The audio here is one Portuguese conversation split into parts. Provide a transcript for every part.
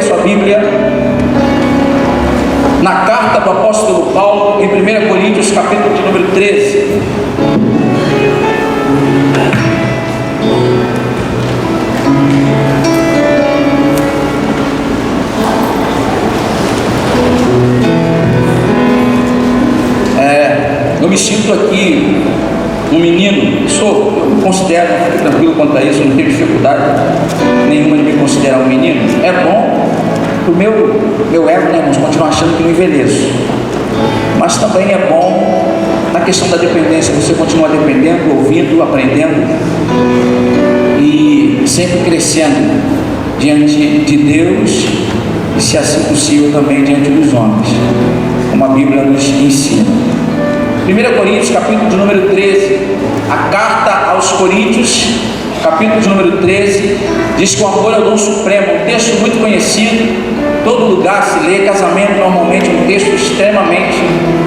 a sua Bíblia na carta do apóstolo Paulo, em 1 Coríntios, capítulo de número 13. Eu me sinto aqui um menino, eu considero, fico tranquilo quanto a isso, não tenho dificuldade nenhuma de me considerar um menino. É bom o meu ego, né, irmãos, continuar achando que não envelheço, mas também é bom na questão da dependência, você continua dependendo, ouvindo, aprendendo e sempre crescendo diante de Deus e, se assim possível, também diante dos homens, como a Bíblia nos ensina. 1 Coríntios, capítulo de número 13, a carta aos Coríntios, capítulo de número 13, diz que o amor é o dom supremo, um texto muito conhecido, todo lugar se lê. Casamento normalmente é um texto extremamente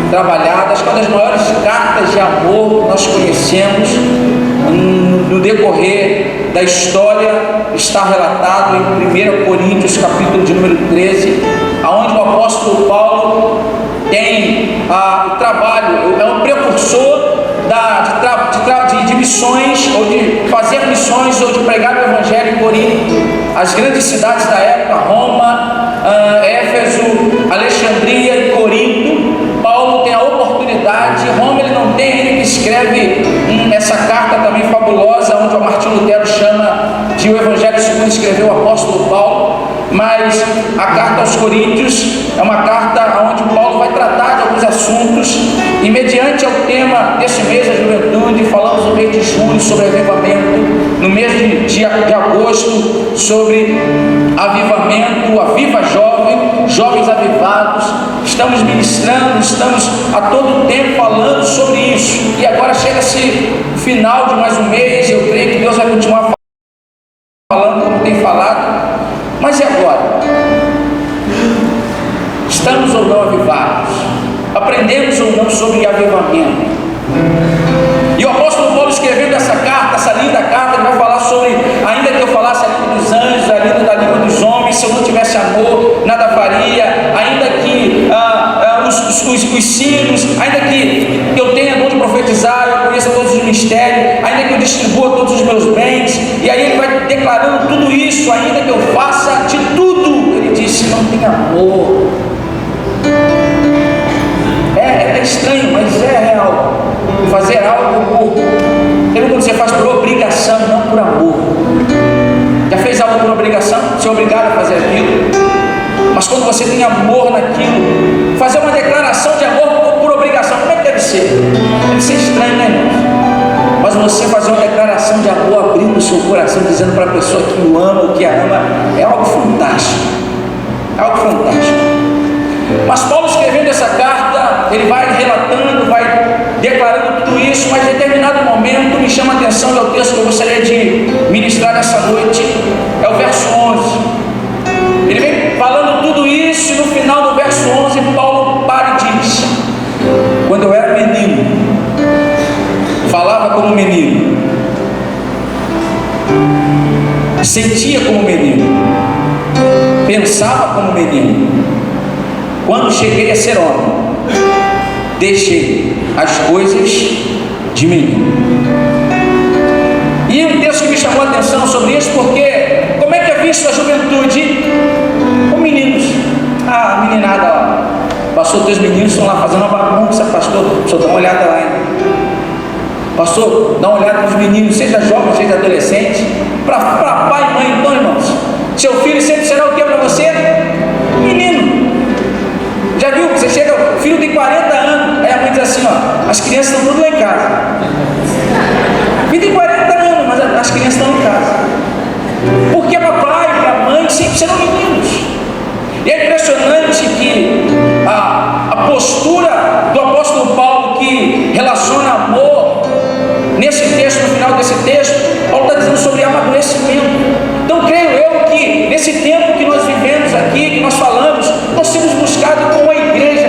trabalhado, acho que é uma das maiores cartas de amor que nós conhecemos no decorrer da história, está relatado em 1 Coríntios, capítulo de número 13, aonde o apóstolo Paulo tem o trabalho, é um precursor de missões, ou de fazer missões, ou de pregar o evangelho em Corinto, as grandes cidades da época, Roma, Éfeso, Alexandria e Corinto. Paulo tem a oportunidade. Roma ele não tem, ele que escreve essa carta também fabulosa, onde o Martinho Lutero chama de o evangelho segundo escreveu o apóstolo Paulo. Mas a carta aos Coríntios é uma carta onde Paulo vai tratar de alguns assuntos, e mediante ao tema desse mês da juventude, falamos no mês de julho sobre avivamento, no mês de agosto sobre avivamento, aviva jovem, jovens avivados. Estamos ministrando, estamos a todo tempo falando sobre isso, e agora chega-se o final de mais um mês. Eu creio que Deus vai continuar falando como tem falado. Mas e agora? Estamos ou não avivados? Aprendemos ou não sobre avivamento? E o apóstolo Paulo, escrevendo essa carta, essa linda carta, ele vai falar sobre, ainda que eu falasse a língua dos anjos, a língua dos homens, se eu não tivesse amor, nada faria. Ainda que os sinos, ainda que eu tenha dom de profetizar, eu conheça todos os mistérios, ainda que eu distribua todos os meus bens, e aí ele vai declarando tudo isso, ainda que eu faça de tudo, ele disse, não tem amor. É estranho, mas é real. Fazer algo quando você faz por obrigação, não por amor. Já fez algo por obrigação? Você é obrigado a fazer aquilo. Mas quando você tem amor naquilo, fazer uma declaração de amor por obrigação, como é que deve ser? Deve ser estranho, né, irmãos? Mas você fazer uma declaração de amor, abrindo o seu coração, dizendo para a pessoa que o ama ou que a ama, é algo fantástico. É algo fantástico. Mas Paulo, escrevendo essa carta, ele vai relatando, vai declarando tudo isso, mas em determinado momento me chama a atenção, é o texto que eu gostaria de ministrar nessa noite, é o verso 11. Ele vem falando tudo isso, e no final do verso 11, Paulo para e diz: quando eu era menino, falava como menino, sentia como menino, pensava como menino. Quando cheguei a ser homem, deixei as coisas de menino. E um texto que me chamou a atenção sobre isso, porque como é que é visto a juventude? Com meninos. A meninada lá, pastor, teus meninos estão lá fazendo uma bagunça, pastor, só dá uma olhada lá, hein? Pastor, dá uma olhada nos meninos, seja jovem, seja adolescente, para pai e mãe. Então, irmãos, seu filho sempre será o que para você? Menino. Já viu? Você chega, o filho tem 40 anos, aí a mãe diz assim, ó, as crianças estão tudo lá em casa. O filho tem 40 anos, mas as crianças estão em casa. Porque papai e a mãe sempre serão meninos. E é impressionante que a postura do apóstolo Paulo, que relaciona amor, nesse texto, no final desse texto, Paulo está dizendo sobre amadurecimento. Então creio eu que nesse tempo que nós vivemos aqui, que nós falamos, nós temos buscado com a igreja,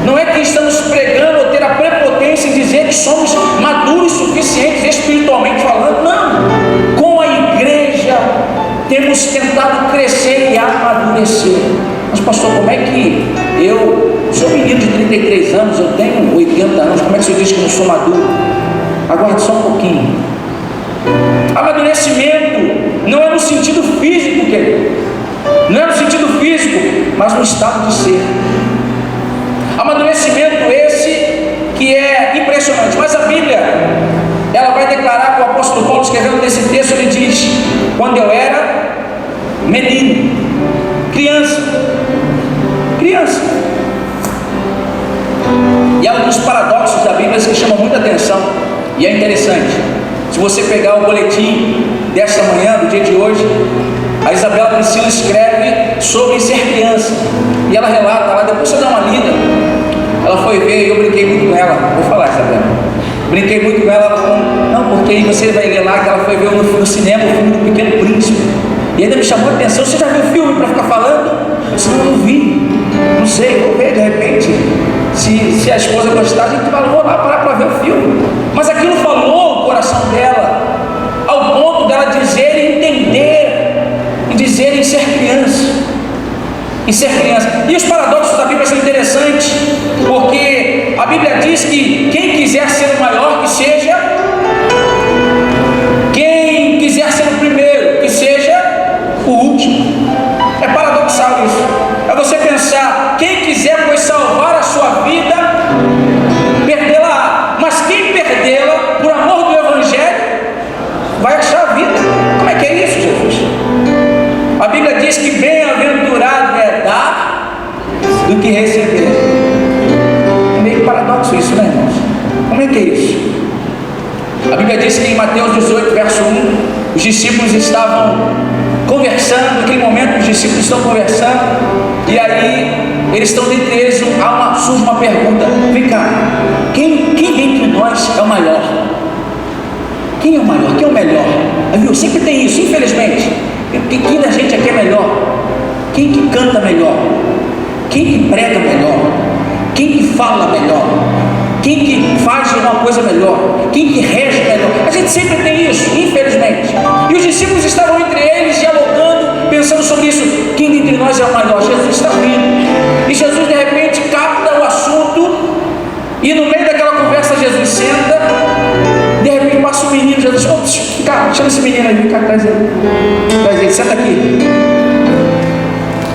não é que estamos pregando ou ter a prepotência em dizer que somos maduros suficientes espiritualmente falando, não. Com a igreja temos tentado crescer amadurecer. Mas pastor, como é que eu sou um menino de 33 anos, eu tenho 80 anos, como é que o senhor diz que eu não sou maduro? Aguarde só um pouquinho. Amadurecimento não é no sentido físico, querido. Não é no sentido físico, mas no estado de ser. Amadurecimento esse que é impressionante. Mas a Bíblia, ela vai declarar que o apóstolo Paulo, escrevendo nesse texto, ele diz: quando eu era menino, criança. E há alguns paradoxos da Bíblia que chamam muita atenção, e é interessante. Se você pegar o boletim desta manhã, do dia de hoje, a Isabela Priscila escreve sobre ser criança, e ela relata lá, depois você dá uma lida. Ela foi ver, e eu brinquei muito com ela. Vou falar, Isabela, brinquei muito com ela. Ela falou: não, porque aí você vai ler lá que ela foi ver no cinema o filme do Pequeno Príncipe, e ainda me chamou a atenção: você já viu o filme para ficar falando? Eu disse: não vi, não sei, vou ver de repente. Se a esposa gostar, a gente vai lá para ver o filme. Mas aquilo falou o coração dela, ao ponto dela dizer e entender, e dizer em ser criança. E os paradoxos da Bíblia são interessantes, porque a Bíblia diz que quem quiser ser o maior, que seja; quem quiser ser o primeiro, que seja o último. É paradoxal isso. É você pensar: quem quiser, pois, salvar a sua vida, perdê-la. Mas quem perdê-la por amor do Evangelho, vai achar a vida. Como é que é isso, Jesus? A Bíblia diz que bem-aventurado é dar do que receber. É meio paradoxo isso, né, irmãos? Como é que é isso? A Bíblia diz que em Mateus 18, verso 1, os discípulos estavam conversando. Naquele momento os discípulos estão conversando, e aí eles estão dentre eles, surge uma pergunta: vem cá, quem entre nós é o maior? Quem é o maior? Quem é o melhor? Viu? Sempre tem isso, infelizmente. Quem da gente aqui é melhor? Quem que canta melhor? Quem que prega melhor? Quem que fala melhor? Quem que faz uma coisa melhor? Quem que rege melhor? A gente sempre tem isso, infelizmente. E os discípulos estavam entre eles, dialogando, pensando sobre isso. Quem dentre nós é o maior? Jesus está vindo. E Jesus de repente capta o assunto, e no meio daquela conversa Jesus senta. De repente passa um menino. Jesus: oh, cara, chama esse menino aí, vem cá, traz ele, senta aqui.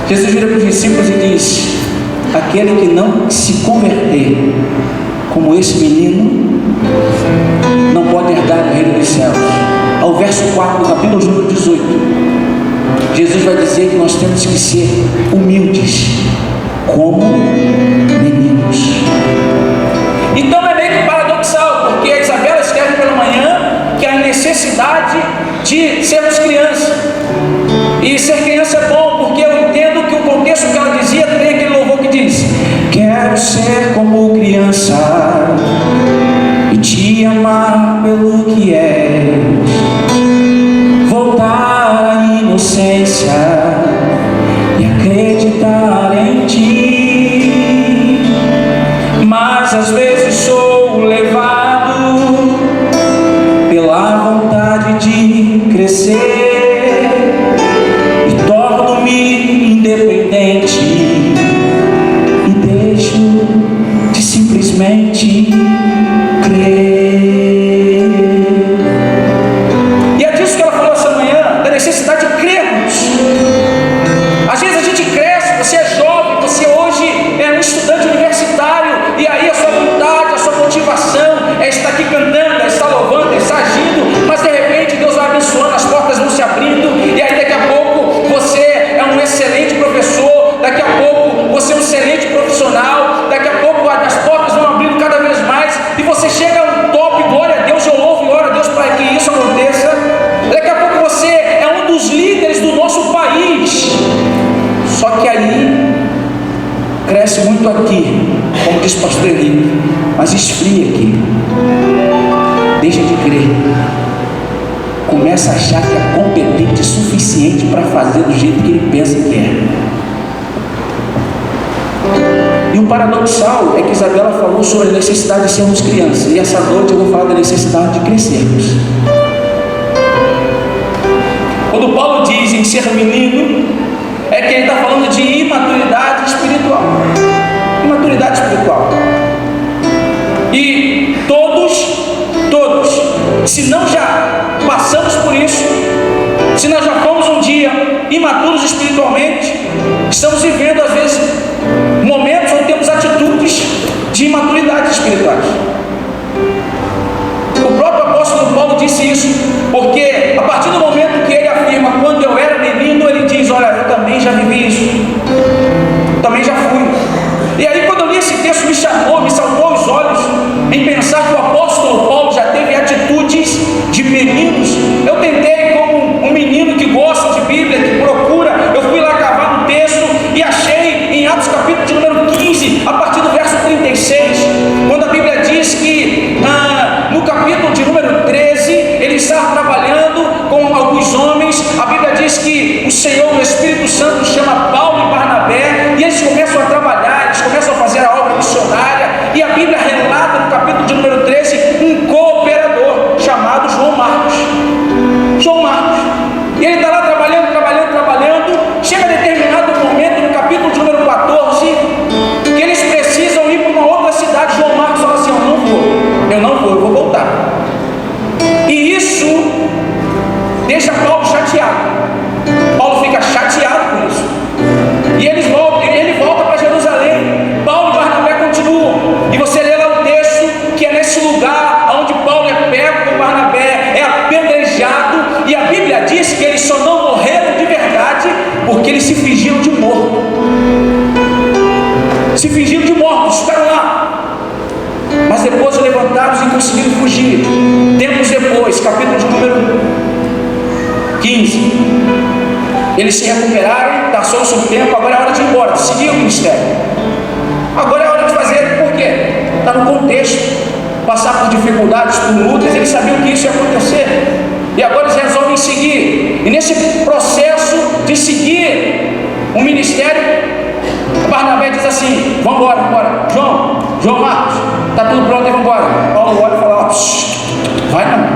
Jesus vira para os discípulos e diz: aquele que não se converter como esse menino, não pode herdar o reino dos céus. Ao verso 4 do capítulo número 18, Jesus vai dizer que nós temos que ser humildes como meninos. Então é meio que paradoxal, porque a Isabela escreve pela manhã que há necessidade de sermos criança. E ser criança é bom, porque eu entendo que o contexto que ela dizia tem aquele louvor que diz: quero ser como criança e te amar pelo que és, voltar à inocência e acreditar em ti. Mas às vezes sou levado pela vontade de crescer, independente, e deixo de simplesmente crer. E é disso que ela falou essa manhã, da necessidade de crermos. Às vezes a gente cresce, você é jovem, você hoje é um estudante universitário, e aí a sua vontade, a sua motivação é estar aqui cantando, é estar louvando, é estar agindo, mas de repente Deus vai abençoando, as portas vão se abrindo, e aí daqui a pouco você é um excelente professor, daqui a pouco você é um excelente profissional, daqui a pouco as portas vão abrindo cada vez mais, e você chega a um top, glória a Deus, eu louvo e oro a Deus para que isso aconteça. Daqui a pouco você é um dos líderes do nosso país. Só que aí cresce muito aqui, como diz o pastor Henrique, mas esfria aqui, deixa de crer, começa a achar que é competente o suficiente para fazer do jeito que ele pensa que é. E o paradoxal é que Isabela falou sobre a necessidade de sermos crianças, e essa noite eu vou falar da necessidade de crescermos. Quando Paulo diz em ser menino, é imaturos espiritualmente, estamos vivendo às vezes momentos ou temos atitudes de imaturidade espirituais. O próprio apóstolo Paulo disse isso, porque a partir do momento que ele afirma, quando eu era menino, ele diz, olha, eu também já vivi isso, também já fui. E aí quando eu li esse texto, me saltou os olhos em pensar que o apóstolo Paulo já teve atitudes de meninos. Eu tentei, como um menino que gosta de Bíblia, que procura, eu fui lá cavar no texto e achei em Atos capítulo de número 15, a partir do verso 36, quando a Bíblia diz que no capítulo de número 13, ele está trabalhando com alguns homens. A Bíblia diz que o Senhor, o Espírito Santo, chama Paulo e Barnabé, e eles começam a trabalhar, eles começam a fazer a obra missionária, e a Bíblia relata no capítulo de número 13, um cooperador chamado João Marcos. João Marcos. E ele está lá trabalhando, chega a determinado momento, no capítulo de número 14, que eles precisam ir para uma outra cidade. João Marcos fala assim, eu vou voltar. E isso deixa Paulo chateado. Paulo fica chateado com isso. E ele volta para Jerusalém. Paulo e Barnabé continuam. E você lê lá o texto, que é nesse lugar onde Paulo é pego com Barnabé, é apedrejado. E a Bíblia diz que eles só não morreram de verdade porque eles se fingiram de morto. Se fingiram de mortos, ficaram lá. Mas depois levantaram e conseguiram fugir. Tempos depois, capítulo de número 15, eles se recuperaram, passou-se um tempo, agora é hora de ir embora, de seguir o ministério. Agora é hora de fazer, por quê? Está no contexto, passar por dificuldades, por lutas, eles sabiam que isso ia acontecer. E agora eles resolvem seguir. E nesse processo de seguir o ministério, Barnabé diz assim, vamos embora. João Marcos, está tudo pronto, vamos embora. Paulo olha e fala, vai não,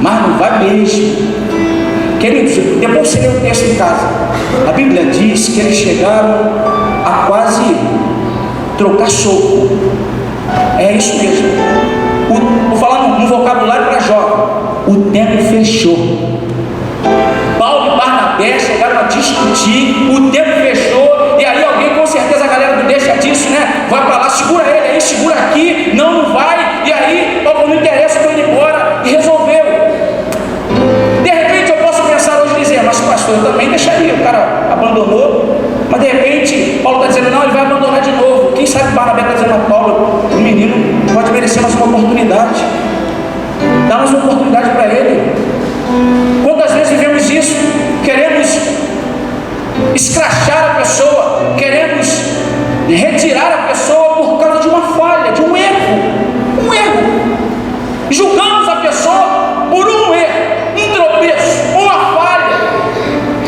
mas não vai mesmo. Queridos, depois você lê o texto em casa, a Bíblia diz que eles chegaram a quase trocar soco. É isso mesmo. Vou falar num vocabulário para jovem, o tempo fechou. Paulo e Barnabé chegaram a discutir, o tempo fechou, e aí alguém, com certeza a galera não deixa disso, né? Vai para lá, segura ele aí, segura aqui, não vai, e aí, Paulo, não interessa, estou indo embora, e resolveu. De repente eu posso pensar hoje e dizer, mas pastor, eu também deixaria, o cara abandonou, mas de repente Paulo está dizendo, não, ele vai abandonar de novo. Quem sabe Barnabé está dizendo a Paulo, o menino pode merecer mais uma oportunidade, dá mais uma oportunidade para ele. Quantas vezes vivemos isso? Queremos escrachar a pessoa, queremos retirar a pessoa por causa de uma falha, de um erro. Julgamos a pessoa por um erro, um tropeço, uma falha.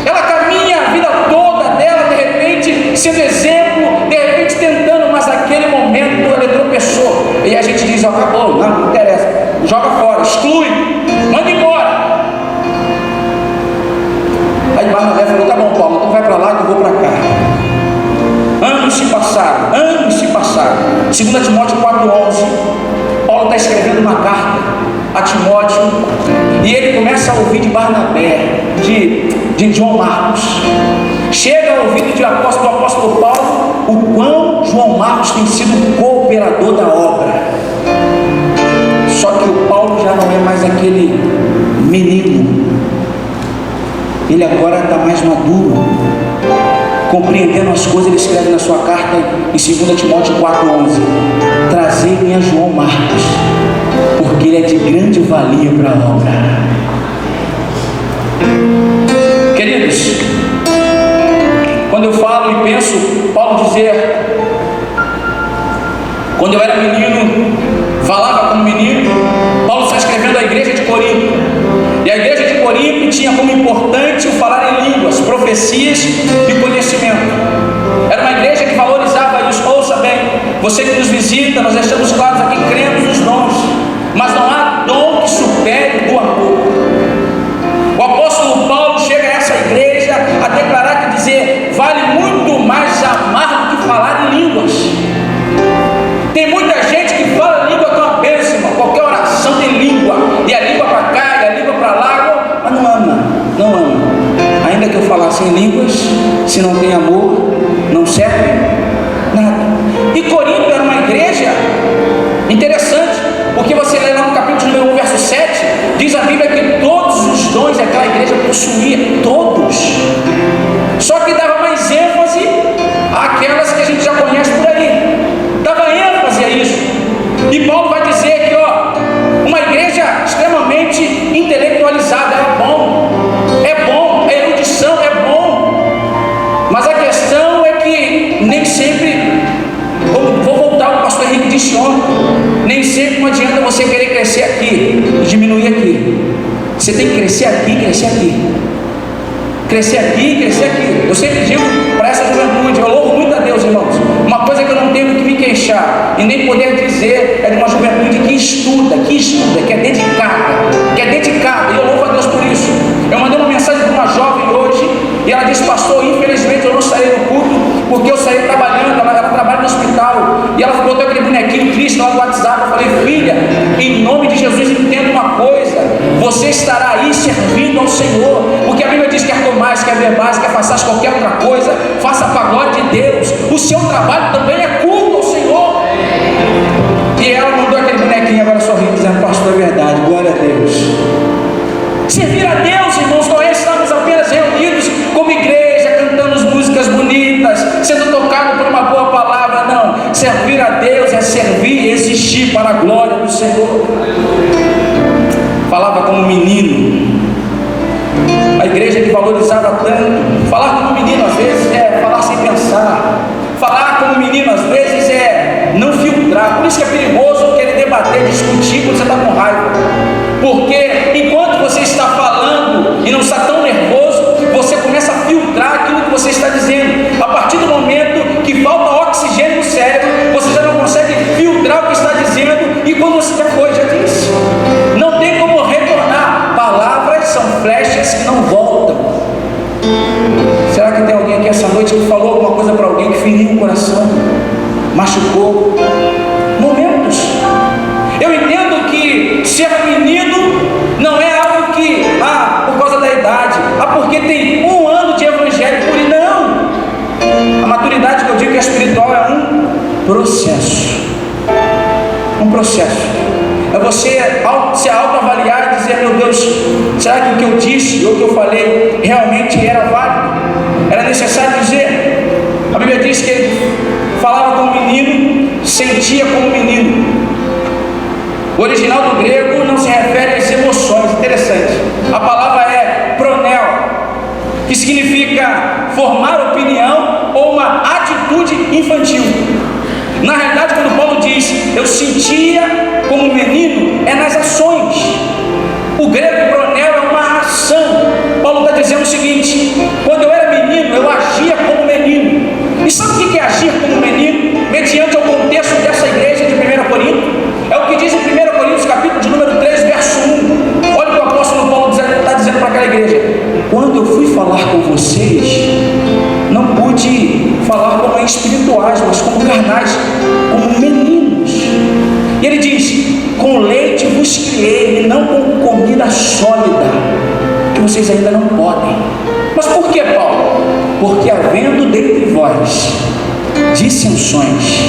Ela caminha a vida toda dela, de repente, sendo exemplo, de repente tentando, mas naquele momento ela tropeçou. E a gente diz, acabou, não interessa, joga fora, exclui, manda embora. Aí Barnabé falou, tá bom, Paulo, então vai para lá que eu vou para cá. Anos se passaram. 2 Timóteo 4,11, Paulo está escrevendo uma carta a Timóteo, e ele começa a ouvir de Barnabé, de João Marcos. Chega ao ouvido do apóstolo Paulo, o quão João Marcos tem sido cooperador da obra. Só que o Paulo já não é mais aquele menino. Ele agora está mais maduro, compreendendo as coisas. Ele escreve na sua carta em 2 Timóteo 4,11: trazei-me a João Marcos, porque ele é de grande valia para a obra. Queridos, quando eu falo e penso, Paulo dizer, quando eu era menino, falava como menino. Paulo está escrevendo à igreja de Corinto, e a igreja de Corinto tinha como importante o falar em línguas, profecias e conhecimento. Era uma igreja que valorizava isso. Ouça bem, você que nos visita, nós deixamos claros aqui, cremos nos dons, mas não há dom que supere o amor. O apóstolo Paulo chega a essa igreja a declarar que dizer, vale muito mais amar do que falar em línguas. Tem muita gente que fala língua que é uma bênção, qualquer oração tem língua, e a língua para cá, e a língua para lá, mas não ama. Ainda que eu falasse em línguas, se não tem amor, não serve nada. E Corinto era uma igreja interessante, porque você lê lá no capítulo número 1, verso 7, diz a Bíblia que todos os dons daquela igreja possuía, todos. Só que dava mais ênfase àquelas que a gente já conhece por aí. Dava ênfase a isso. E Paulo vai dizer que, uma igreja extremamente intelectualizada é bom, a erudição é bom. Mas a questão é que nem sempre, vou voltar ao que o pastor Henrique disse ontem, nem sempre não adianta você querer crescer aqui e diminuir aqui. Você tem que crescer aqui, crescer aqui. Crescer aqui, crescer aqui. Eu sempre digo para essa juventude, eu louvo muito a Deus, irmãos. Uma coisa que eu não tenho que me queixar e nem poder dizer é de uma juventude que estuda, que é dedicada, e eu louvo a Deus por isso. Eu mandei uma mensagem para uma jovem hoje e ela disse: pastor, infelizmente eu não saí do culto porque eu saí trabalhando, ela trabalha no hospital, e ela botou aquele bonequinho Cristo lá no WhatsApp. Eu falei: filha, em nome de Jesus, entenda uma coisa, você estará aí servindo ao Senhor, porque a Bíblia diz que quer comais, quer bebais, quer faças qualquer outra coisa, faça para a glória de Deus. O seu trabalho também é culto ao Senhor. E ela mandou aquele bonequinho agora sorrindo, dizendo: pastor, é verdade, glória a Deus. Servir a Deus, irmãos, não é estarmos apenas reunidos como igreja, cantando músicas bonitas, sendo tocado por uma boa palavra, não. Servir a Deus é servir e existir para a glória do Senhor. Falava como menino. A igreja que valorizava tanto. Falar como menino às vezes é falar sem pensar. Falar como menino às vezes é não filtrar. Por isso que é perigoso querer debater, discutir quando você está com raiva. Porque enquanto você está falando e não está tão nervoso, você começa a filtrar aquilo que você está dizendo. A partir do momento que falta oxigênio no cérebro, você já não consegue filtrar o que está dizendo, e quando você já disse, não tem como retornar. Palavras são flechas que não voltam. Será que tem alguém aqui essa noite que falou alguma coisa para alguém que feriu o coração, machucou? Momentos. Eu entendo que ser menino não é algo que, por causa da idade, porque tem 1 ano de evangelho por aí. Não. A maturidade que eu digo que é espiritual é um processo. Um processo. É você se autoavaliar e dizer: meu Deus, será que o que eu disse ou o que eu falei realmente era válido? Era necessário dizer? A Bíblia diz que ele falava como menino, sentia como menino. O original do grego não se refere às emoções. Interessante. A palavra é pronel, que significa formar opinião ou uma atitude infantil. Na realidade, quando Paulo diz eu sentia como menino, é nas ações. O grego pronel é uma ação. Paulo está dizendo o seguinte: quando eu era menino, eu agia como menino. E sabe o que é agir como menino? Mediante o contexto dessa igreja de 1 Corinto, é o que diz em 1 Coríntios capítulo de número 3, verso 1. Olha o que o apóstolo Paulo está dizendo para aquela igreja: quando eu fui falar com vocês, não pude falar como espirituais, mas como carnais, como meninos. E ele diz: com leite vos criei, e não com comida sólida, que vocês ainda não podem. Mas por que, Paulo? Porque havendo dentre vós dissensões,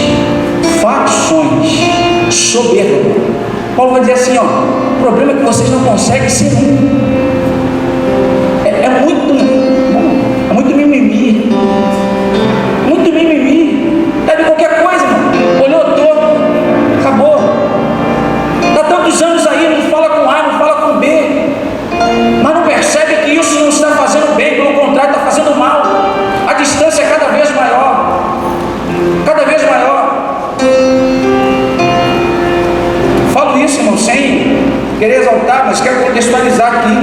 facções, soberba. Paulo vai dizer assim: o problema é que vocês não conseguem ser um. É muito mimimi. Muito mimimi. É de qualquer coisa, irmão. Olhou todo, acabou. Está tantos anos aí, não fala com A, não fala com B, mas não percebe que isso não está fazendo bem, pelo contrário, está fazendo mal. A distância é cada vez maior. Cada vez maior. Falo isso, irmão, sem querer exaltar, mas quero contextualizar aqui.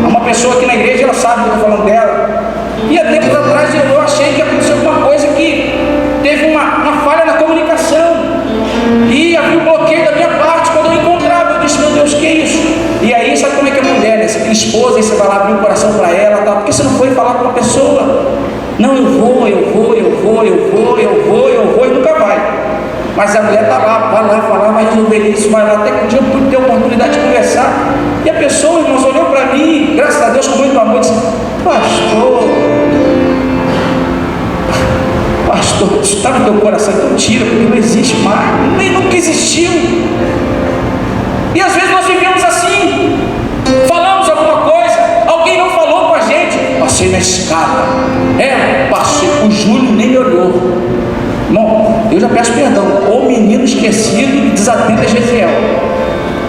Há uma pessoa aqui na igreja, ela sabe que eu estou falando dela. E há tempos atrás eu achei que aconteceu alguma coisa, que teve uma falha na comunicação. E havia um bloqueio da minha parte. Quando eu encontrava, eu disse: meu Deus, que é isso? E aí, sabe como é que é mulher, né? Você tem esposa e você vai lá abrir o coração para ela, tal. Por que você não foi falar com uma pessoa? Não, eu vou e nunca vai. Mas a mulher está lá, vai lá, vai resolver isso, vai lá, até que um dia eu pude ter a oportunidade de conversar. E a pessoa, irmãos, olhou para mim, graças a Deus, com muito amor, e disse: pastor, isso está no teu coração, então tira, porque não existe mais, nem nunca existiu. E às vezes nós vivemos assim, falamos alguma coisa, alguém não falou com a gente, passei na escada, passei, o Júlio nem me olhou. Bom, eu já peço perdão, o menino esquecido e desatento é Gesiel.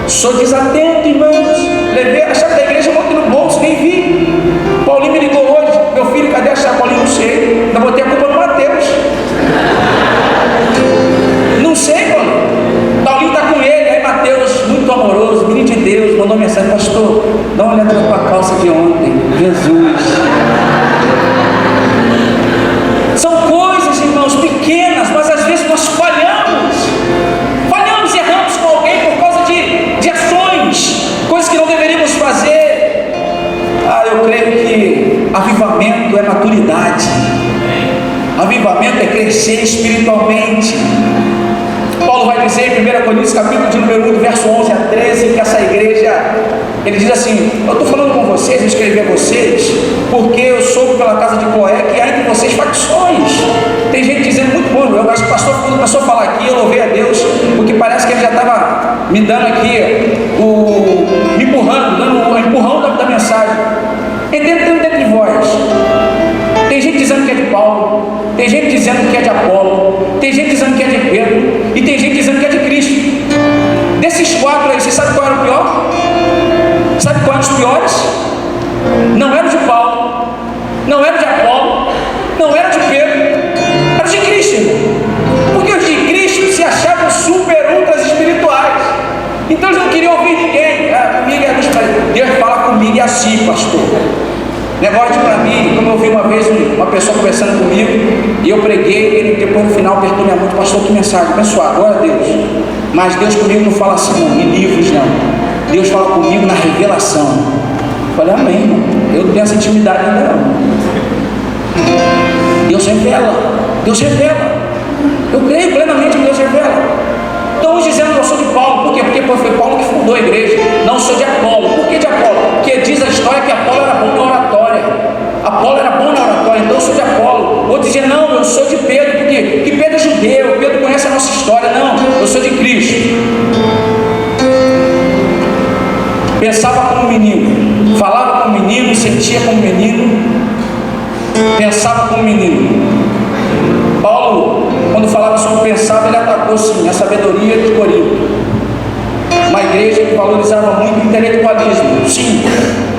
Sou desatento, irmãos, levei a chave da igreja, botei no bolso, nem vi. Paulinho me ligou hoje: meu filho, cadê a chave? Paulinho, não sei, ainda botei a culpa no Mateus. Não sei, Paulinho está com ele. Aí Mateus, muito amoroso, menino de Deus, mandou mensagem: pastor, dá uma olhada na tua calça de ontem. Jesus. São coisas, irmãos, pequenas, mas às vezes nós falhamos e erramos com alguém por causa de ações, coisas que não deveríamos fazer. Eu creio que avivamento é maturidade, avivamento é crescer espiritualmente. Paulo vai dizer em 1 Coríntios capítulo de número 1, verso 11 a 13, que essa igreja, ele diz assim: eu estou falando com vocês, eu escrevi a vocês, porque eu soube pela casa de Cloé que há entre vocês facções. Tem gente dizendo muito bom, eu acho que o pastor, quando começou a falar aqui, eu louvei a Deus, porque parece que ele já estava me dando aqui, me empurrando, dando um empurrão da mensagem. Dentro de vós, tem gente dizendo que é de Paulo, tem gente dizendo que é de Apolo, tem gente dizendo que é de Pedro, e tem gente dizendo que é de Cristo. Desses quatro aí, você sabe qual era o pior? Sabe qual era os piores? Não era o de Paulo, não era o de Apolo, não era o de Pedro, era o de Cristo, irmão. Porque os de Cristo se achavam super ultras espirituais, então eles não queriam ouvir ninguém. Deus fala comigo e assim, pastor. Negócio para mim, como eu vi uma vez uma pessoa conversando comigo, e eu preguei, ele depois no final apertou minha mão: pastor, que mensagem abençoada, glória a Deus. Mas Deus comigo não fala assim, não, em livros não. Deus fala comigo na revelação. Eu falei: amém, irmão. Eu não tenho essa intimidade ainda não. Deus revela. Eu creio plenamente que Deus revela. Então, uns dizendo que eu sou de Paulo, por quê? Porque foi Paulo que fundou a igreja. Não, sou de Apolo. Por que de Apolo? Porque diz a história que Apolo era bom na oratória. Apolo era bom na oratória, então eu sou de Apolo. Outros dizem: não, eu sou de Pedro, porque Pedro é judeu, Pedro conhece a nossa história. Não, eu sou de Cristo. Pensava como menino, falava como menino, sentia como menino, pensava como menino. Paulo, quando falava sobre pensar, ele atacou sim a sabedoria de Corinto, uma igreja que valorizava muito o intelectualismo. Sim,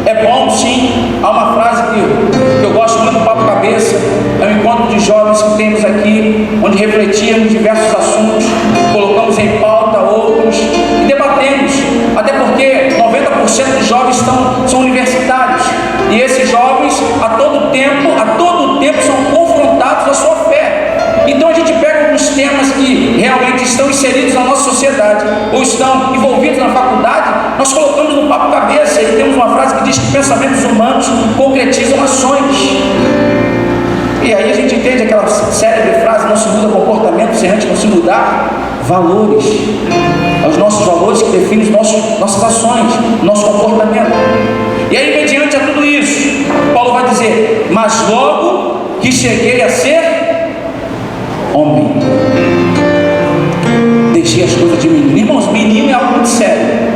é bom, sim. Há uma frase que eu gosto muito do Papo Cabeça, é um encontro de jovens que temos aqui, onde refletimos diversos assuntos, colocamos em pauta outros e debatemos, até porque 90% dos jovens são universitários, e esses jovens a todo tempo são confrontados à sua fé. Então a gente pega alguns temas que realmente estão inseridos na nossa sociedade, ou estão envolvidos na faculdade, nós colocamos no Papo Cabeça, e temos uma frase que diz que pensamentos humanos concretizam ações. E aí a gente entende aquela série de frases: não se muda comportamento se antes não se mudar valores. Os nossos valores que definem nossas ações, nosso comportamento. E aí, mediante a tudo isso, Paulo vai dizer: mas logo que cheguei a ser homem, deixei as coisas de menino. Irmãos, menino é algo muito sério.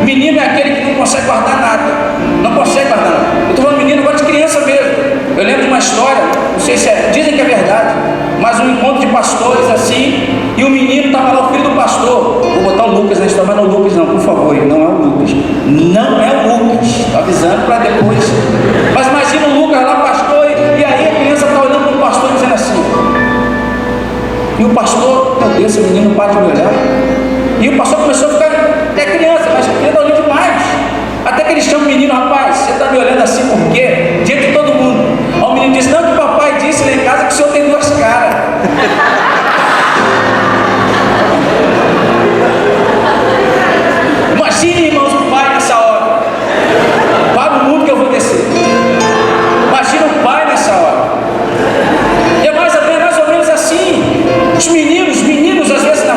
Menino é aquele que não consegue guardar nada. Não consegue guardar nada. Eu estou falando menino agora de criança mesmo. Eu lembro de uma história, não sei se dizem que é verdade, mas um encontro de pastores assim, e o menino estava lá, o filho do pastor. Vou botar o Lucas na história, mas não é o Lucas não, por favor, não é o Lucas. Não é o Lucas. Estou avisando para depois. Mas imagina o Lucas lá, pastor, e aí a criança está olhando para o pastor dizendo assim. E o pastor: meu Deus, esse menino não para de me olhar. E o pastor começou a ficar, é criança, mas criança olhando demais. Até que ele chama o menino: rapaz, você está me olhando assim por quê? Diante de todo mundo. Aí o menino disse: não, que o papai disse lá em casa que o senhor tem duas caras. Imagine, irmãos, o pai nessa hora. Para o mundo que eu vou descer. Imagina o pai nessa hora. E é mais ou menos assim. Os meninos, às vezes na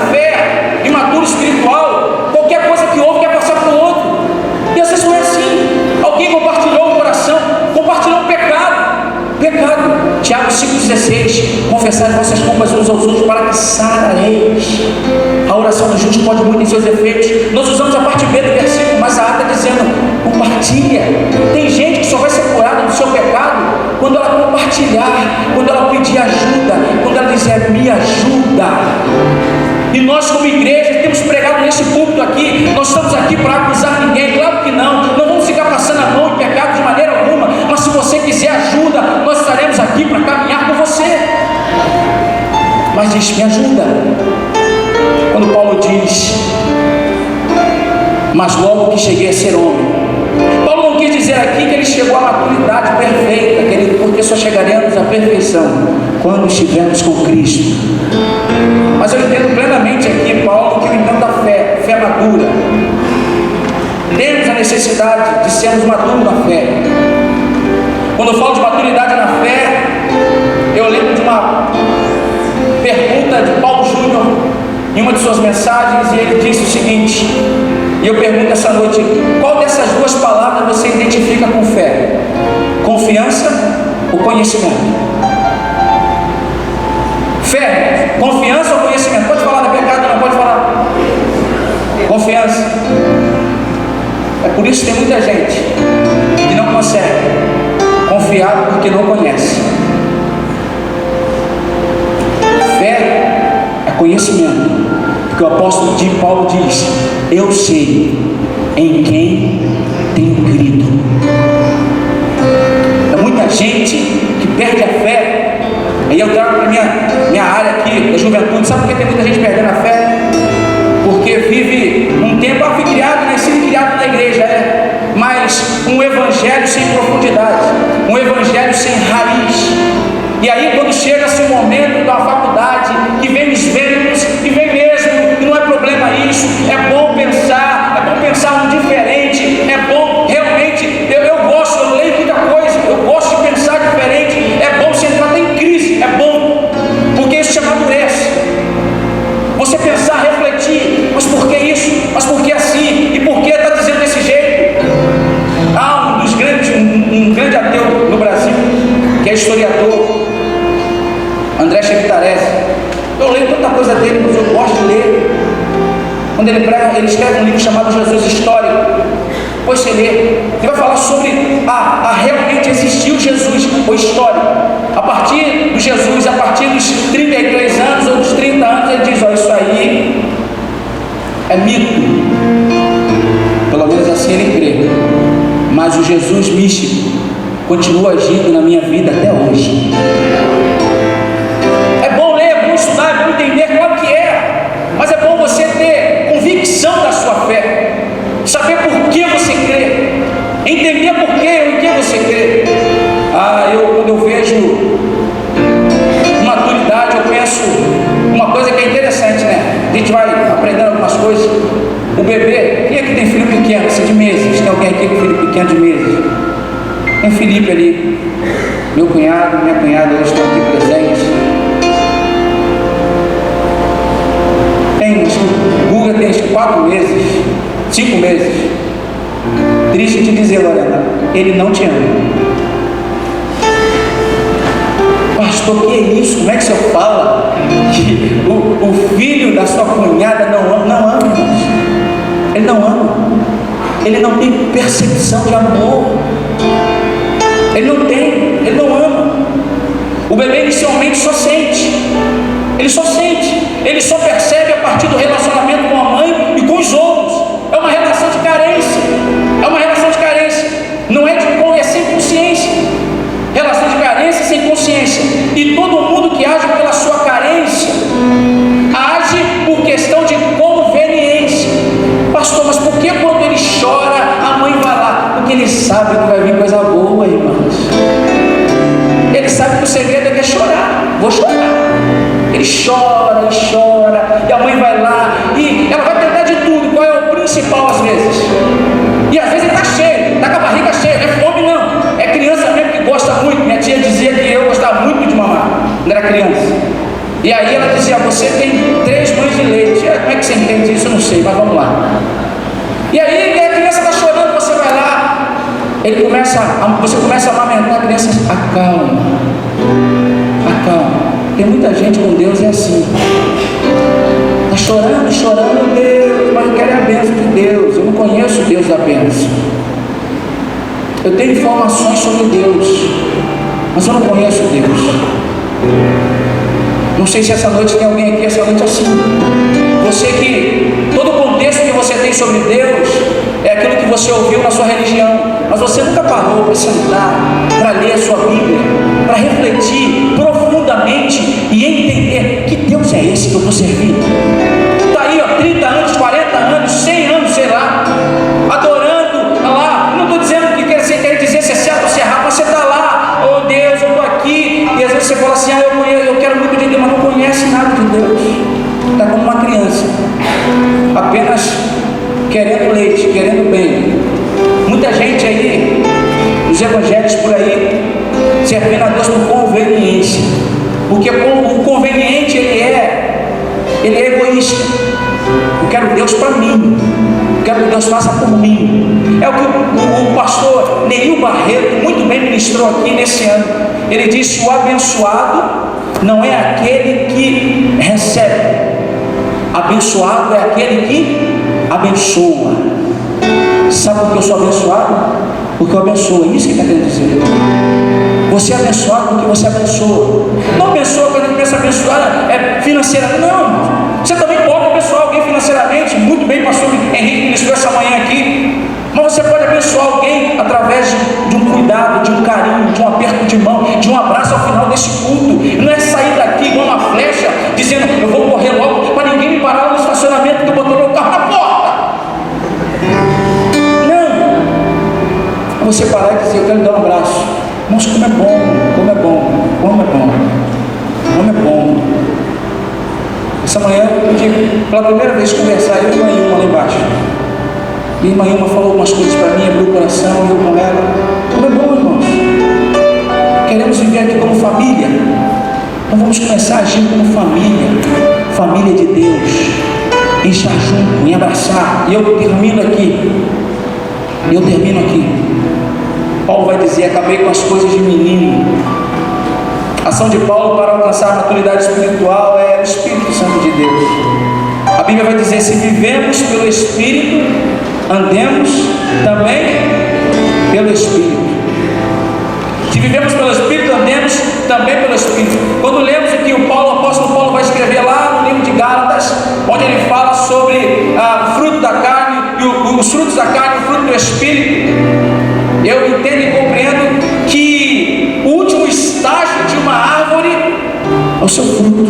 16, confessai vossas culpas uns aos outros para que sarareis. A oração do justo pode muito em seus efeitos. Nós usamos a parte B do versículo, mas a A está dizendo, compartilha. Tem gente que só vai ser curada do seu pecado quando ela compartilhar, quando ela pedir ajuda, quando ela dizer, me ajuda. E nós como igreja temos pregado nesse púlpito aqui, nós estamos aqui para acusar ninguém, claro que não vamos ficar passando a mão em pecado de maneira alguma, mas se você quiser ajuda, nós estaremos aqui para caminhar com você. Mas diz, me ajuda. Quando Paulo diz, mas logo que cheguei a ser homem, Paulo não quis dizer aqui que ele chegou à maturidade perfeita, porque só chegaremos à perfeição quando estivermos com Cristo. Mas eu entendo plenamente aqui, Paulo, que eu entendo da fé madura. Temos a necessidade de sermos maduros na fé. Quando eu falo de maturidade na fé, eu lembro de uma pergunta de Paulo Júnior em uma de suas mensagens, e ele disse o seguinte, e eu pergunto essa noite, qual dessas duas palavras você identifica com fé? Confiança ou conhecimento? Fé, confiança ou conhecimento? Pode falar de pecado, não pode falar. Confiança. É por isso que tem muita gente que não consegue confiar porque não conhece. Fé é conhecimento, porque o apóstolo Paulo diz, eu sei em quem tenho crido. É muita gente que perde a fé. Aí eu trago para minha área aqui, da juventude. Sabe por que tem muita gente perdendo a fé? Porque vive um tempo, fui criado, nascido e criado na igreja, mas um evangelho sem profundidade, um evangelho sem raiz. E aí quando chega-se o momento da faculdade, que vem os ventos, e vem mesmo, e não é problema isso, é bom pensar no diferente, é bom realmente, eu gosto, eu leio muita coisa, eu gosto de pensar diferente, é bom você entrar em crise, é bom, porque isso te amadurece. Você pensar, refletir, mas por que isso? Mas por que assim? E por que está dizendo desse jeito? Um grande ateu no Brasil, que é historiador, André Chevitarese. Eu leio tanta coisa dele, mas eu gosto de ler. Quando ele prega, ele escreve um livro chamado Jesus Histórico. Depois você lê, ele vai falar sobre realmente existiu Jesus, o histórico. A partir do Jesus, a partir dos 33 anos ou dos 30 anos, ele diz, isso aí é mito. Pelo menos assim ele crê. Mas o Jesus místico continua agindo na minha vida até hoje. É bom ler, é bom estudar, é bom entender, claro que é. Mas é bom você ter convicção da sua fé, saber por que você crê, entender por que ou em que você crê. Quando eu vejo maturidade, eu penso uma coisa que é interessante, né? A gente vai aprendendo algumas coisas. O bebê, quem é que tem filho pequeno, assim, de meses? Tem alguém aqui com filho pequeno de meses? Tem Felipe ali, meu cunhado, minha cunhada, eles estão aqui presentes. O Guga tem 4 meses, 5 meses. Triste te dizer, Lorena, ele não te ama. Pastor, que é isso? Como é que o senhor fala que o filho da sua cunhada não ama? Não ama, irmãos. Ele não ama. Ele não tem percepção de amor. Ele não ama. O bebê inicialmente só sente. Ele só percebe a partir do relacionamento com a mãe e com os outros. É uma relação de carência. Não é sem consciência. Relação de carência sem consciência. E todo mundo que age pela sua carência age por questão de conveniência. Pastor, mas por que quando ele chora a mãe vai lá? Porque ele sabe que vai vir coisa boa, irmãos. Ele sabe que o segredo é que é chorar. Vou chorar. Ele chora, e a mãe vai lá, e ela vai tentar de tudo. Qual é o principal às vezes? E às vezes ele está cheio, está com a barriga cheia, não é fome não, é criança mesmo que gosta muito. Minha tia dizia que eu gostava muito de mamar, quando era criança. E aí ela dizia, você tem 3 banhos de leite. Como é que você entende isso? Eu não sei, mas vamos lá. E aí a criança está chorando, você vai lá, você começa a amamentar, a criança acalma. gente com Deus é assim. Está chorando, Deus, mas eu quero a bênção de Deus. Eu não conheço o Deus da bênção. Eu tenho informações sobre Deus, mas eu não conheço Deus. Não sei se essa noite tem alguém aqui, essa noite assim. Você que, todo o contexto que você tem sobre Deus é aquilo que você ouviu na sua religião, mas você nunca parou para sentar, para ler a sua Bíblia, para refletir profundamente e entender que Deus é esse que eu estou servindo. Está aí, 30 anos, 40 anos, 100 anos, sei lá, adorando lá. Não estou dizendo que quer dizer se é certo ou se é errado, mas você está lá, oh Deus, eu estou aqui, e às vezes você fala assim, eu quero muito de Deus, mas não conhece nada de Deus. Está como uma criança, apenas querendo leite, querendo bem. Muita gente aí, os evangélicos por aí, servindo a Deus por conveniência, porque o conveniente ele é egoísta. Eu quero Deus para mim, eu quero que Deus faça por mim. É o que o pastor Neil Barreto muito bem ministrou aqui nesse ano. Ele disse: o abençoado não é aquele que recebe, abençoado é aquele que abençoa. Sabe por que eu sou abençoado? Porque eu abençoo. É isso que ele está querendo dizer. Você é abençoado porque você abençoa. Não abençoa quando a gente pensa abençoar financeiramente. Não, você também pode abençoar alguém financeiramente. Muito bem, pastor Henrique ministrou essa manhã aqui. Mas você pode abençoar alguém através de um cuidado, de um carinho, de um aperto de mão, de um abraço ao final desse culto. Não é sair daqui igual uma flecha, dizendo eu vou correr logo para ninguém me parar no estacionamento que eu botou meu carro na porta. Não. Você parar e dizer, eu quero dar um abraço. Nossa, como é bom, como é bom, como é bom, como é bom. Essa manhã eu pude pela primeira vez conversar, eu e a Ilma lá embaixo. E a irmã Ilma falou algumas coisas para mim, abriu o coração, eu com ela. Como é bom, irmãos. Queremos viver aqui como família. Então vamos começar a agir como família. Família de Deus. Em estar junto, em abraçar. E eu termino aqui. Paulo vai dizer, acabei com as coisas de menino. A ação de Paulo para alcançar a maturidade espiritual é o Espírito Santo de Deus. A Bíblia vai dizer, se vivemos pelo Espírito, andemos também pelo Espírito. Se vivemos pelo Espírito, andemos também pelo Espírito. Quando lemos o que o apóstolo Paulo vai escrever lá no livro de Gálatas, onde ele fala sobre o fruto da carne, e os frutos da carne e o fruto do Espírito, eu entendo e compreendo que o último estágio de uma árvore é o seu fruto.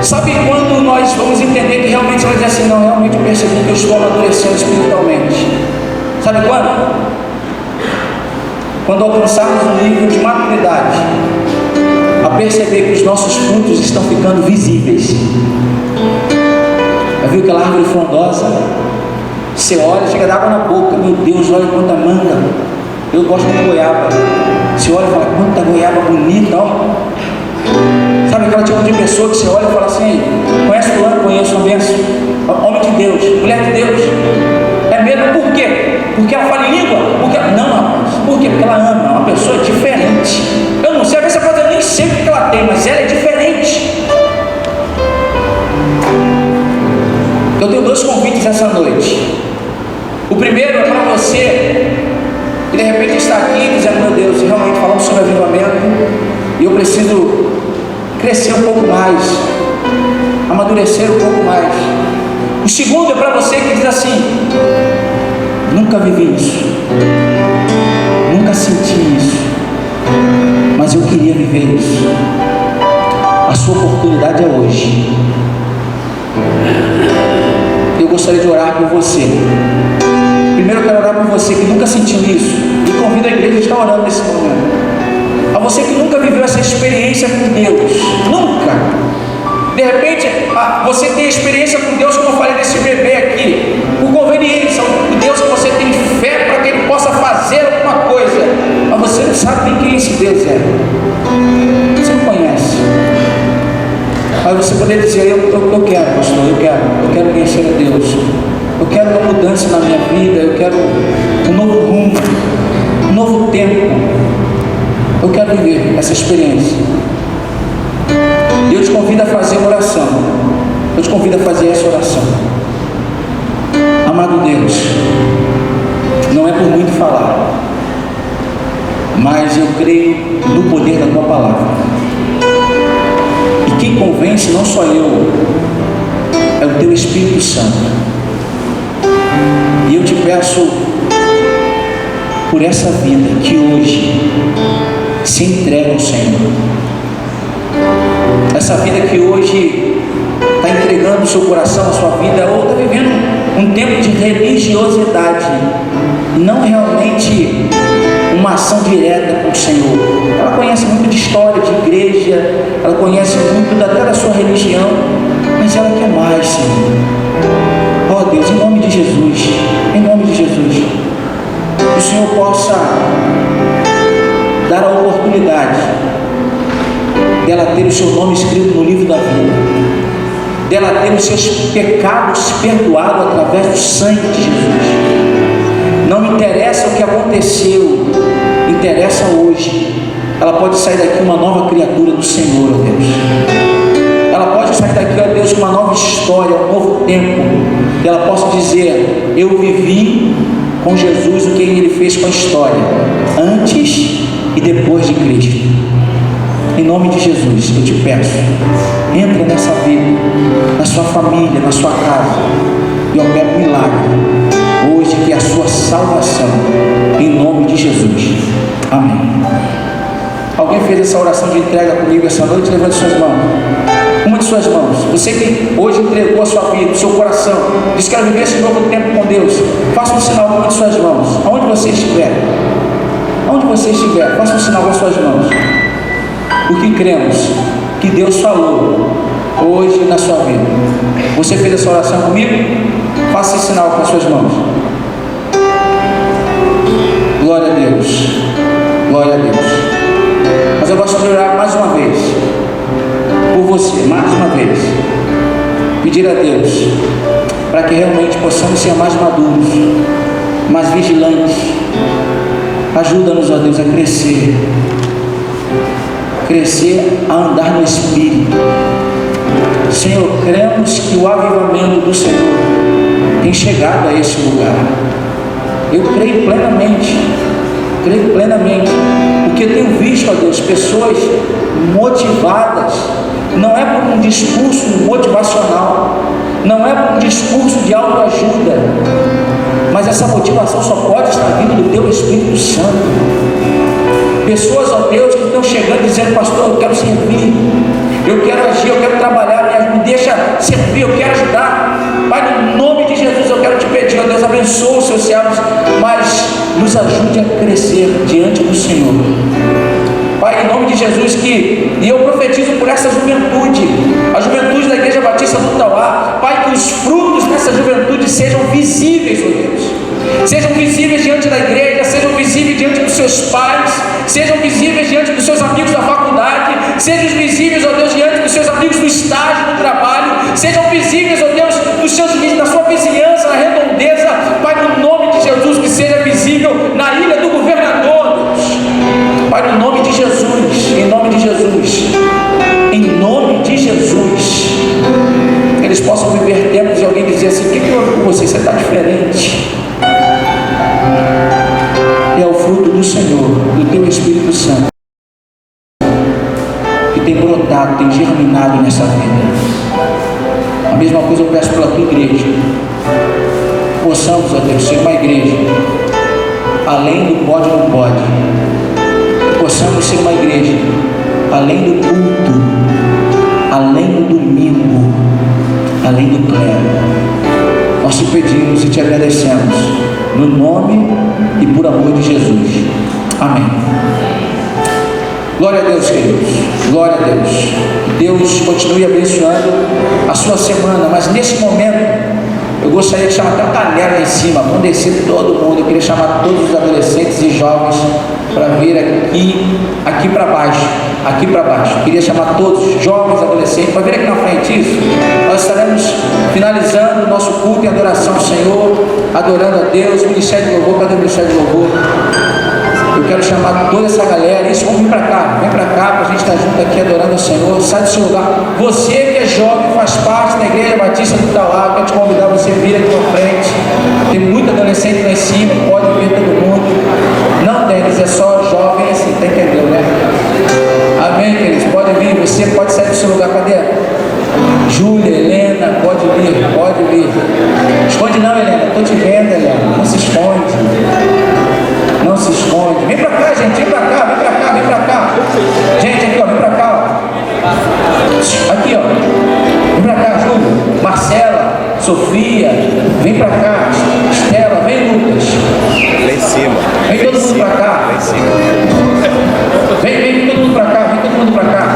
Sabe quando nós vamos entender que realmente vai dizer assim, não, realmente eu percebi que eu estou amadurecendo espiritualmente? Sabe quando? Quando alcançarmos um nível de maturidade, a perceber que os nossos frutos estão ficando visíveis. Já viu aquela árvore frondosa? Você olha, chega d'água na boca, meu Deus, olha quanta manga. Eu gosto de goiaba. Você olha e fala, quanta goiaba bonita, ó. Sabe aquela tipo de pessoa que você olha e fala assim, conhece fulano? Conheço, uma benção. Homem de Deus, mulher de Deus. É mesmo, por quê? Porque ela fala em língua? Não, por quê? Porque ela ama, é uma pessoa diferente. Eu não sei, às vezes você pode nem sei o que ela tem, mas ela é diferente. Eu tenho 2 convites essa noite. O primeiro é para você que de repente está aqui dizendo, meu Deus, realmente falamos sobre avivamento e eu preciso crescer um pouco mais, amadurecer um pouco mais. O segundo é para você que diz assim, nunca vivi isso, nunca senti isso, mas eu queria viver isso. A sua oportunidade é hoje. Eu gostaria de orar por você. Primeiro eu quero orar por você que nunca sentiu isso, e convido a igreja a estar orando nesse momento. A você que nunca viveu essa experiência com Deus, nunca. De repente, você tem experiência com Deus, como eu falei desse bebê aqui, por conveniência, o Deus que você tem fé para que Ele possa fazer alguma coisa, mas você não sabe nem quem esse Deus é. Você não conhece. Aí você poder dizer, eu quero, pastor, eu quero conhecer a Deus, eu quero uma mudança na minha vida, eu quero um novo rumo, um novo tempo, eu quero viver essa experiência. Eu te convido a fazer uma oração. Eu te convido a fazer essa oração. Amado Deus, não é por muito falar, mas eu creio no poder da tua palavra. E quem convence não só eu, é o teu Espírito Santo. E eu te peço por essa vida que hoje se entrega ao Senhor. Essa vida que hoje está entregando o seu coração, a sua vida, ou está vivendo um tempo de religiosidade, não realmente uma ação direta com o Senhor. Ela conhece muito de história, de igreja, ela conhece muito até da sua religião, mas ela quer mais, Senhor. Ó Deus, em nome de Jesus, em nome de Jesus, que o Senhor possa dar a oportunidade dela ter o seu nome escrito no livro da vida, dela ter os seus pecados perdoados através do sangue de Jesus. Não interessa o que aconteceu, interessa hoje. Ela pode sair daqui uma nova criatura do Senhor, ó Deus. Ela pode sair daqui, ó Deus, com uma nova história, um novo tempo. E ela possa dizer: eu vivi com Jesus o que Ele fez com a história, antes e depois de Cristo. Em nome de Jesus, eu te peço, entra nessa vida, na sua família, na sua casa, e opera um milagre, hoje, que é a sua salvação, em nome de Jesus. Amém. Alguém fez essa oração de entrega comigo essa noite? Levante suas mãos. Uma de suas mãos. Você que hoje entregou a sua vida, o seu coração, diz que quer viver esse novo tempo com Deus, faça um sinal com uma de suas mãos. Aonde você estiver, aonde você estiver, faça um sinal com as suas mãos. Porque cremos que Deus falou hoje na sua vida. Você fez essa oração comigo? Faça esse sinal com as suas mãos. Glória a Deus. Glória a Deus. Mas eu gosto de orar mais uma vez por você, mais uma vez. Pedir a Deus para que realmente possamos ser mais maduros, mais vigilantes. Ajuda-nos, ó Deus, a crescer a andar no Espírito. Senhor, cremos que o avivamento do Senhor tem chegado a esse lugar. Eu creio plenamente, porque eu tenho visto, ó Deus, pessoas motivadas. Não é por um discurso motivacional, não é por um discurso de autoajuda, mas essa motivação só pode estar vindo do teu Espírito Santo. Pessoas, ó Deus, que estão chegando dizendo: pastor, eu quero servir, eu quero agir, eu quero trabalhar, me deixa servir, eu quero ajudar. Pai, no nome de Jesus, eu quero te pedir, ó Deus, abençoa os seus servos, mas nos ajude a crescer diante do Senhor. Pai, em nome de Jesus, e eu profetizo por essa juventude, a juventude da Igreja Batista do Tauá, Pai, que os frutos dessa juventude sejam visíveis, ó Deus, sejam visíveis diante da igreja, sejam visíveis diante dos seus pais, sejam visíveis diante dos seus amigos da faculdade, sejam visíveis, ó Deus, diante dos seus amigos do estágio, do trabalho, sejam visíveis, ó Deus, na sua vizinhança, na redondeza, Pai, no nome de Jesus, que seja visível na ilha do governador, Deus. Pai, no nome de Jesus, em nome de Jesus, em nome de Jesus, eles possam viver tempos de alguém dizer assim: o que houve com você? Você está diferente. É o fruto do Senhor, do teu Espírito Santo, que tem brotado, tem germinado nessa vida. A mesma coisa eu peço pela tua igreja. Possamos, ó Deus, ser uma igreja além do pode e não pode. Possamos ser uma igreja além do culto, além do domingo, além do clero. Nós te pedimos e te agradecemos, no nome e por amor de Jesus. Amém. Glória a Deus, queridos. Glória a Deus. Que Deus continue abençoando a sua semana. Mas nesse momento, eu gostaria de chamar até uma galera lá em cima. Vamos descer todo mundo. Eu queria chamar todos os adolescentes e jovens para vir aqui para baixo. Aqui para baixo. Eu queria chamar todos, jovens, adolescentes, para vir aqui na frente. Isso. Nós estaremos finalizando o nosso culto em adoração ao Senhor, adorando a Deus. Ministério de louvor. Cadê o Ministério de louvor? Eu quero chamar toda essa galera. Isso, vamos vir para cá. Vem para cá para a gente está junto aqui adorando o Senhor, sai do seu lugar. Você que é jovem, faz parte da Igreja Batista do Itaú, quero te convidar, você vir aqui na frente. Tem muito adolescente lá em cima, pode vir todo mundo. Não, Denis, é só jovem assim, tá entendendo, né? Amém, queridos? Pode vir, você pode sair do seu lugar. Cadê? Júlia, Helena, pode vir, pode vir. Esconde não, Helena, estou te vendo, Helena. Não se esconde. Não se esconde. Vem pra cá, gente, vem pra cá, vem pra cá, vem pra cá. Gente, aqui, ó, vem pra cá, ó. Aqui, ó. Vem pra cá, Júlia. Marcela, Sofia, vem pra cá. Estela, vem, Lucas. Lá em cima. Vem todo mundo pra cá. Lá em cima. Vem todo mundo pra cá, vem todo mundo pra cá.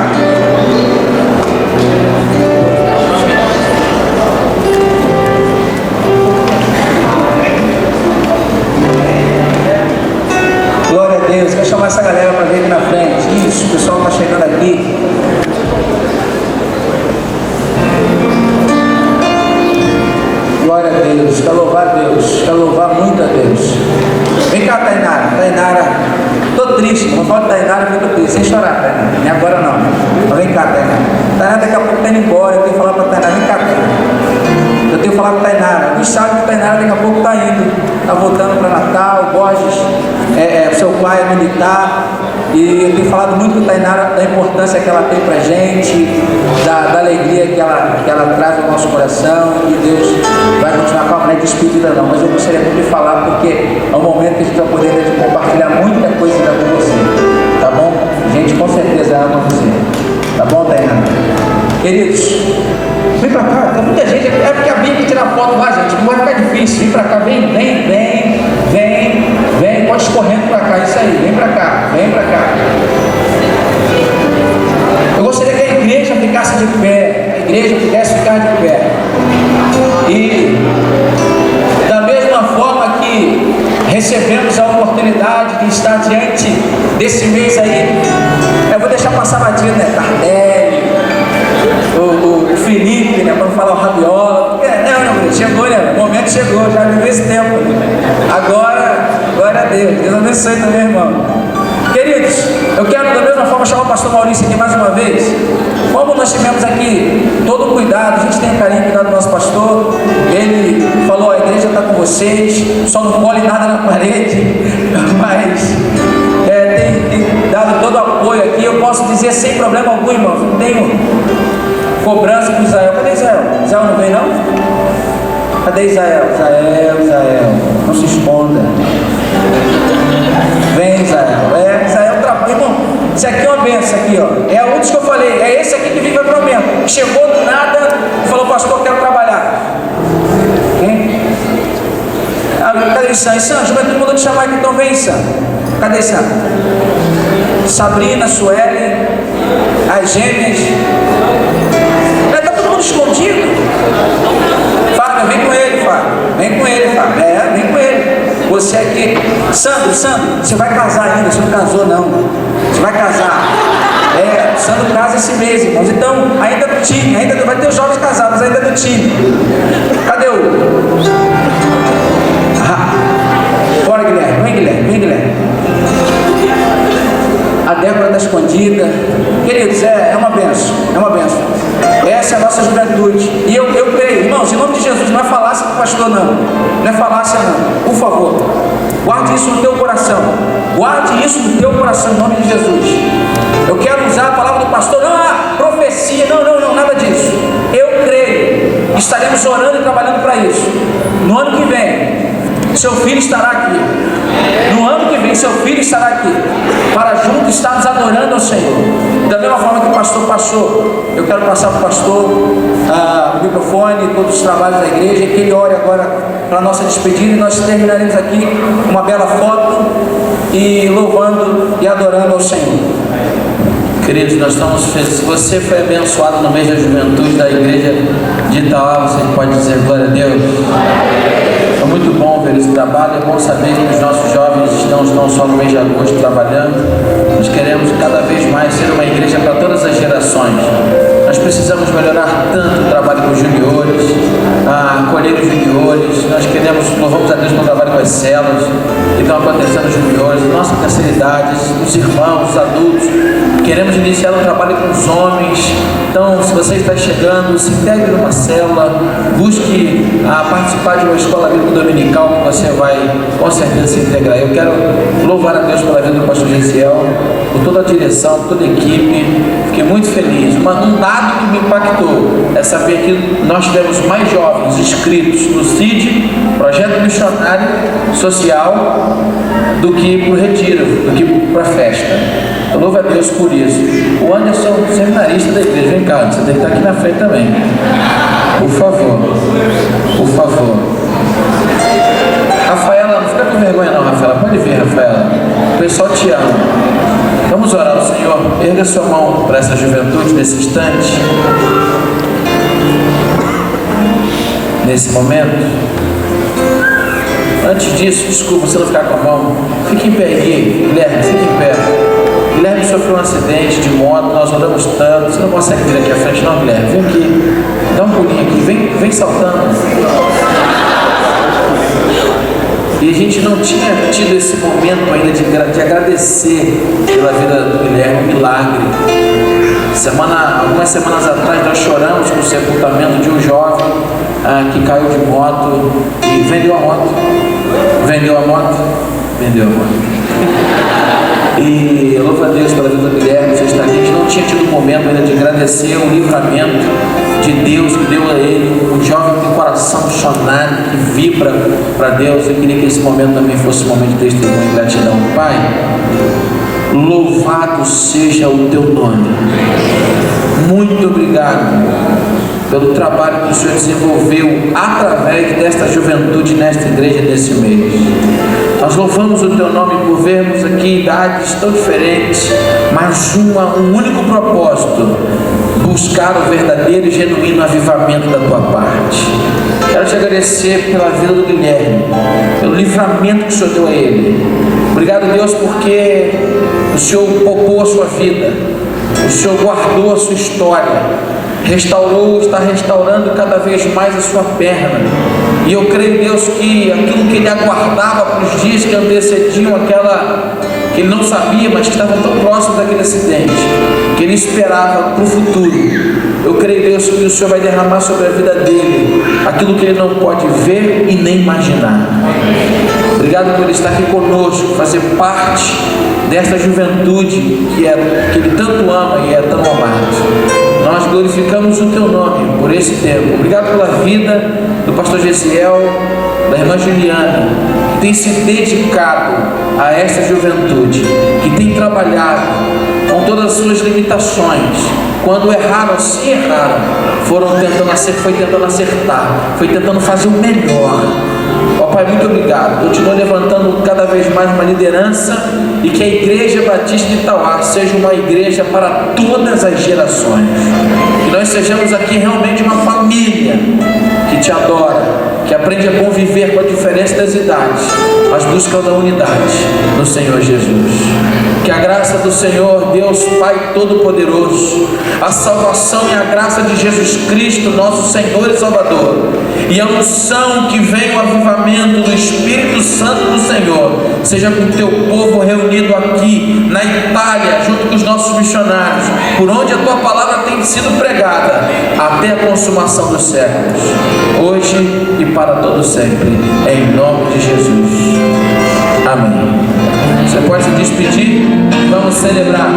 Glória a Deus. Quero chamar essa galera para vir aqui na frente. Isso, o pessoal está chegando aqui. Glória a Deus. Quero louvar a Deus. Quero louvar muito a Deus. Vem cá, Tainara. Tainara, tô triste. Não falo de Tainara, eu fico triste. Sem chorar, Tainara. Nem agora não. Mas vem cá, Tainara. Tainara daqui a pouco está indo embora. Eu tenho que falar para Tainara. Vem cá, Tainara. Eu tenho que falar para Tainara. Alguns sabem que Tainara daqui a pouco está indo. Está voltando para Natal. Borges, seu pai é militar. E eu tenho falado muito com Tainara da importância que ela tem para a gente, da alegria que ela traz ao nosso coração. E Deus vai continuar com a mulher despedida não. Mas eu gostaria muito de falar porque é um momento que a gente vai poder compartilhar muita coisa com você. Tá bom? A gente com certeza ama você. Tá bom, Tainara? Queridos, vem pra cá, tem muita gente, é porque a Bíblia tira foto lá, gente, não vai ficar difícil, vem pra cá, vem, pode escorrendo pra cá, isso aí, vem pra cá. Eu gostaria que a igreja ficasse de pé, a igreja pudesse ficar de pé, e da mesma forma que recebemos a oportunidade de estar diante desse mês aí, eu vou deixar passar batido, né, Tardelli, o Felipe, né, para não falar o Rabiola, não, chegou, né, o momento chegou, já viveu esse tempo, agora, glória a Deus, Deus abençoe também, irmão. Queridos, eu quero da mesma forma chamar o pastor Maurício aqui mais uma vez. Como nós tivemos aqui todo o cuidado, a gente tem carinho e cuidado do nosso pastor, ele falou, a igreja está com vocês, só não colhe nada na parede, mas tem dado todo o apoio aqui. Eu posso dizer sem problema algum, irmãos, não tenho cobrança com Israel. Cadê Israel? Israel não vem não? Cadê Israel? Israel, não se esconda. Vem, Israel. Israel trabalha. Irmão, isso aqui é uma benção aqui, ó. É um dos que eu falei. É esse aqui que vive o momento. Chegou do nada e falou, pastor, eu quero trabalhar. Cadê o Sam? Sam, juventude mudou de chamar aqui, então vem, Sam. Cadê Sam? Sabrina, Sueli, as gêmeas. Tá todo mundo escondido. Fábio, vem com ele, Fábio. Vem com ele, Fábio. Vem com ele. Você aqui. Sandro, você vai casar ainda, você não casou não. Você vai casar. Sandro casa esse mês, irmãos. Então, ainda do time, ainda vai ter os jovens casados, ainda do time. Cadê o? Bora, Guilherme. Vem, Guilherme. A Débora está escondida. Queridos, é uma benção. Essa é a nossa juventude. E eu creio, irmãos, em nome de Jesus, não é falácia do pastor, não. Não é falácia, não. Por favor, guarde isso no teu coração. Guarde isso no teu coração, em nome de Jesus. Eu quero usar a palavra do pastor, não, profecia, não, nada disso. Eu creio. Estaremos orando e trabalhando para isso. No ano que vem, seu filho estará aqui. No ano que vem, seu filho estará aqui. Para juntos estarmos adorando ao Senhor. Da mesma forma que o pastor passou, eu quero passar para o pastor o microfone, todos os trabalhos da igreja, que ele ore agora para a nossa despedida. E nós terminaremos aqui uma bela foto e louvando e adorando ao Senhor. Queridos, nós estamos felizes. Se você foi abençoado no mês da juventude da igreja de Itaú, você pode dizer glória a Deus. É muito bom ver esse trabalho, é bom saber que os nossos jovens estão só no mês de agosto trabalhando. Nós queremos cada vez mais ser uma igreja para todas as gerações. Nós precisamos melhorar tanto o trabalho com os juniores, acolher os juniores. Nós louvamos a Deus pelo trabalho com as células que estão acontecendo os juniores, nossa terceira idade, os irmãos, os adultos. Queremos iniciar um trabalho com os homens. Então, se você está chegando, se integre numa célula, busque participar de uma escola bíblica dominical, que você vai com certeza se integrar. Eu quero louvar a Deus pela vida do pastor Gesiel, por toda a direção, por toda a equipe. Fiquei muito feliz. Um dado que me impactou é saber que nós tivemos mais jovens inscritos no CID, Projeto Missionário Social, do que para o retiro, do que para a festa. Eu louvo a Deus por isso. O Anderson, seminarista da igreja, vem cá, você tem que estar aqui na frente também. Por favor. Por favor. Rafaela, não fica com vergonha não, Rafaela. Pode vir, Rafaela. O pessoal te ama. Vamos orar ao Senhor. Erga sua mão para essa juventude nesse instante. Nesse momento. Antes disso, desculpa, você não ficar com a mão. Fique em pé aqui, Guilherme, fique em pé. Guilherme sofreu um acidente de moto, nós oramos tanto. Você não consegue vir aqui à frente não, Guilherme? Vem aqui, dá um pulinho aqui, vem saltando. E a gente não tinha tido esse momento ainda de agradecer pela vida do Guilherme, um milagre. Algumas semanas atrás nós choramos com o sepultamento de um jovem que caiu de moto e vendeu a moto. E louvo a Deus pela vida do Guilherme. A gente não tinha tido um momento ainda de agradecer o livramento de Deus que deu a ele, um jovem com o coração missionário que vibra para Deus. Eu queria que esse momento também fosse um momento de testemunho e gratidão. Pai, louvado seja o teu nome. Muito obrigado pelo trabalho que o Senhor desenvolveu através desta juventude nesta igreja desse mês. Nós louvamos o teu nome por vermos aqui idades tão diferentes, mas um único propósito: buscar o verdadeiro e genuíno avivamento da tua parte. Quero te agradecer pela vida do Guilherme, pelo livramento que o Senhor deu a ele. Obrigado, Deus, porque o Senhor poupou a sua vida, o Senhor guardou a sua história, está restaurando cada vez mais a sua perna. E eu creio, Deus, que aquilo que ele aguardava para os dias que antecediam aquela que ele não sabia, mas que estavam tão próximos daquele acidente, que ele esperava para o futuro. Eu creio, Deus, que o Senhor vai derramar sobre a vida dele aquilo que ele não pode ver e nem imaginar. Obrigado por ele estar aqui conosco, fazer parte dessa juventude que ele tanto ama e é tão amado. Nós glorificamos o teu nome por esse tempo. Obrigado pela vida do pastor Gesiel, da irmã Juliana, que tem se dedicado a essa juventude, que tem trabalhado com todas as suas limitações. Quando erraram, se erraram, foi tentando acertar, foi tentando fazer o melhor. Ó Pai, muito obrigado. Continua levantando cada vez mais uma liderança, e que a Igreja Batista de Itauá seja uma igreja para todas as gerações. Que nós sejamos aqui realmente uma família que te adora, que aprende a conviver com a diferença das idades, mas buscando a unidade no Senhor Jesus. Que a graça do Senhor, Deus Pai Todo-Poderoso, a salvação e a graça de Jesus Cristo, nosso Senhor e Salvador, e a unção que vem o avivamento do Espírito Santo do Senhor, seja com o teu povo reunido aqui na Itália, junto com os nossos missionários, por onde a tua palavra tem sido pregada, até a consumação dos séculos, hoje e para todo sempre, em nome de Jesus. Amém. Você pode se despedir, vamos celebrar.